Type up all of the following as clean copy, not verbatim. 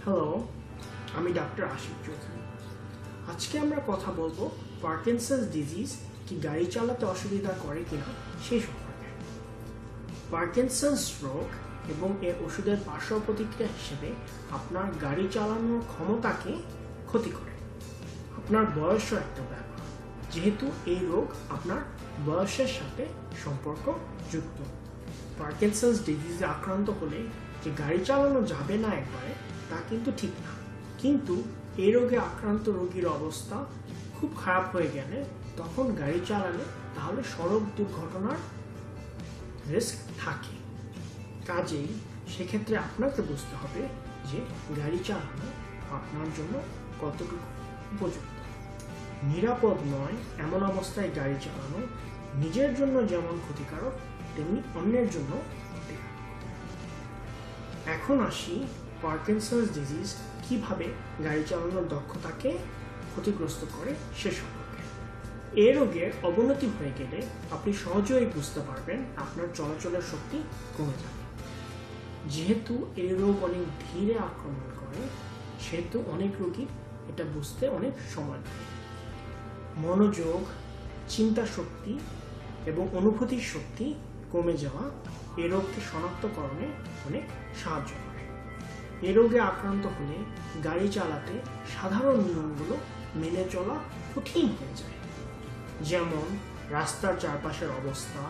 Hello, আমি doctor Ashiq Chowdhury. আজকে আমরা কথা বলবো পার্কিনসন্স ডিজিজ কি গাড়ি চালাতে অসুবিধা করে কিনা সেই সম্পর্কে। পার্কিনসন্স রোগ এবং এর ওষুধের পার্শ্ব প্রতিক্রিয়া হিসেবে আপনার গাড়ি চালানোর ক্ষমতাকে ক্ষতি করে। আপনার বয়সও একটা ব্যাপার, যেহেতু এই রোগ আপনার বয়সের সাথে সম্পর্ক যুক্ত। পার্কিনসন্স ডিজিজে আক্রান্ত হলে যে গাড়ি চালানো যাবে না একবারে তা কিন্তু ঠিক না, কিন্তু এই রোগে আক্রান্ত রোগীর অবস্থা খুব খারাপ হয়ে গেলে তখন গাড়ি চালালে তাহলে সড়ক দুর্ঘটনার রিস্ক থাকে। কাজেই সেক্ষেত্রে আপনাকে বুঝতে হবে যে গাড়ি চালানো আপনার জন্য কতটুকু উপযুক্ত। নিরাপদ নয় এমন অবস্থায় গাড়ি চালানো নিজের জন্য যেমন ক্ষতিকারক তেমনি অন্যের জন্য ক্ষতিকারক। এখন আসি পার্কিনসন্স ডিজিজ কিভাবে গাড়ি চালানোর দক্ষতাকে ক্ষতিগ্রস্ত করে সে সম্পর্কে। এই রোগের অবনতি হয়ে গেলে আপনি সহজেই বুঝতে পারবেন আপনার চলাচলের শক্তি কমে যাবে। যেহেতু এই রোগ অনেক ধীরে আক্রমণ করে সেহেতু অনেক রোগী এটা বুঝতে অনেক সময় লাগে। মনোযোগ, চিন্তা শক্তি এবং অনুভূতির শক্তি কমে যাওয়া এই রোগকে শনাক্তকরণে অনেক সাহায্য করে। এ রোগে আক্রান্ত হলে গাড়ি চালাতে সাধারণ নিয়মগুলো মেনে চলা কঠিন হয়ে যায়, যেমন রাস্তার চারপাশের অবস্থা,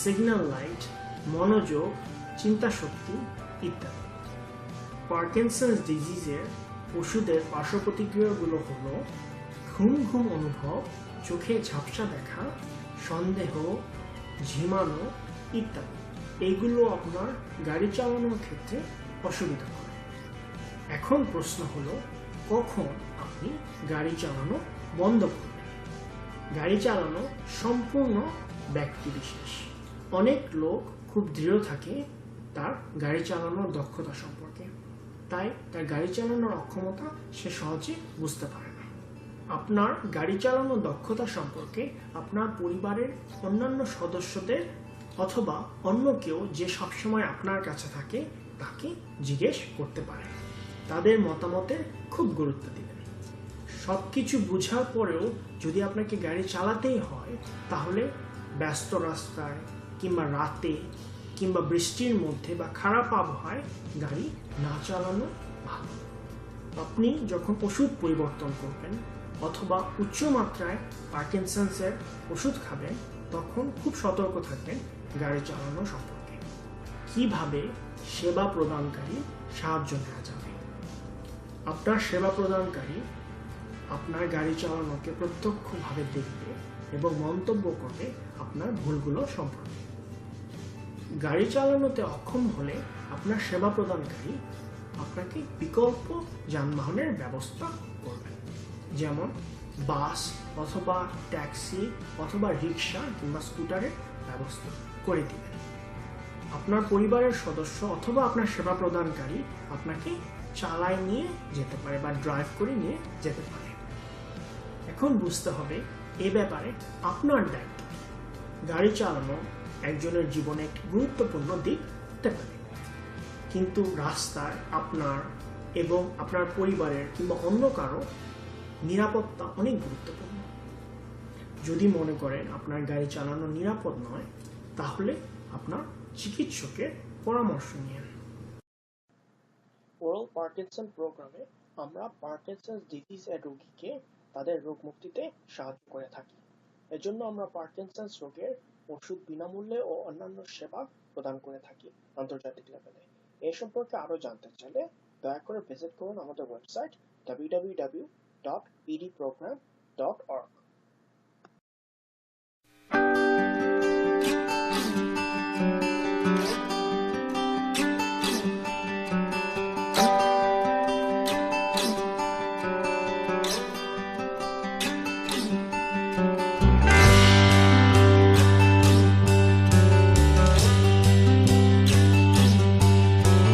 সিগন্যাল লাইট, মনোযোগ, চিন্তা শক্তি ইত্যাদি। পার্কিনসন্স ডিজিজের ওষুধের পার্শ্ব প্রতিক্রিয়াগুলো হলো ঘুম ঘুম অনুভব, চোখে ঝাপসা দেখা, সন্দেহ, ঝিমানো ইত্যাদি। এইগুলো আপনার গাড়ি চালানোর ক্ষেত্রে অসুবিধা করে। এখন প্রশ্ন হলো, কখন আপনি গাড়ি চালানো বন্ধ করবেন? গাড়ি চালানো সম্পূর্ণ ব্যক্তি বিশেষ। অনেক লোক খুব দৃঢ় থাকে তার গাড়ি চালানোর দক্ষতা সম্পর্কে, তাই তার গাড়ি চালানোর অক্ষমতা সে সহজে বুঝতে পারে না। আপনার গাড়ি চালানোর দক্ষতা সম্পর্কে আপনার পরিবারের অন্যান্য সদস্যদের অথবা অন্য কেউ যে সবসময় আপনার কাছে থাকে তাকে জিজ্ঞেস করতে পারেন। তাদের মতামতে খুব গুরুত্ব দিবেন। সবকিছু বোঝার পরেও যদি আপনাকে গাড়ি চালাতেই হয় তাহলে ব্যস্ত রাস্তায় কিংবা রাতে কিংবা বৃষ্টির মধ্যে বা খারাপ আবহাওয়ায় গাড়ি না চালানো ভালো। আপনি যখন ওষুধ পরিবর্তন করবেন অথবা উচ্চমাত্রায় পার্কিনসন্সের ওষুধ খাবেন তখন খুব সতর্ক থাকবেন গাড়ি চালানো সম্পর্কে। কিভাবে সেবা প্রদানকারী সাহায্য নেওয়া যাবে? আপনার সেবা প্রদানকারী আপনার গাড়ি চালানোকে প্রত্যক্ষভাবে দেখবে এবং মন্তব্য করবে আপনার ভুলগুলো সম্পর্কে। গাড়ি চালানোতে অক্ষম হলে আপনার সেবা প্রদানকারী আপনাকে বিকল্প যানবাহনের ব্যবস্থা করবে, যেমন বাস অথবা ট্যাক্সি অথবা রিক্সা কিংবা স্কুটারের ব্যবস্থা করে দিবেন। আপনার পরিবারের সদস্য অথবা আপনার সেবা প্রদানকারী আপনাকে চালায় নিয়ে যেতে পারে বা ড্রাইভ করে নিয়ে যেতে পারে। এখন বুঝতে হবে এ ব্যাপারে আপনার দায়িত্ব। গাড়ি চালানো একজনের জীবনে একটি গুরুত্বপূর্ণ দিক হতে পারে, কিন্তু রাস্তায় আপনার এবং আপনার পরিবারের কিংবা অন্য কারো নিরাপত্তা অনেক গুরুত্বপূর্ণ। যদি মনে করেন আপনার গাড়ি চালানো নিরাপদ নয় তাহলে আপনার চিকিৎসকের পরামর্শ নিন। ওরাল পার্কিনসন প্রোগ্রামে আমরা পার্কিনসন্স ডিজিজ এর রোগীকে তাদের রোগ মুক্তিতে সাহায্য করে থাকি। এজন্য আমরা পার্কিনসন্স রোগের ওষুধ বিনামূল্যে ও অন্যান্য সেবা প্রদান করে থাকি আন্তর্জাতিক লেভেলে। এ সম্পর্কে আরো জানতে চাইলে দয়া করে ভিজিট করুন আমাদের ওয়েবসাইট www.pdprogram.org।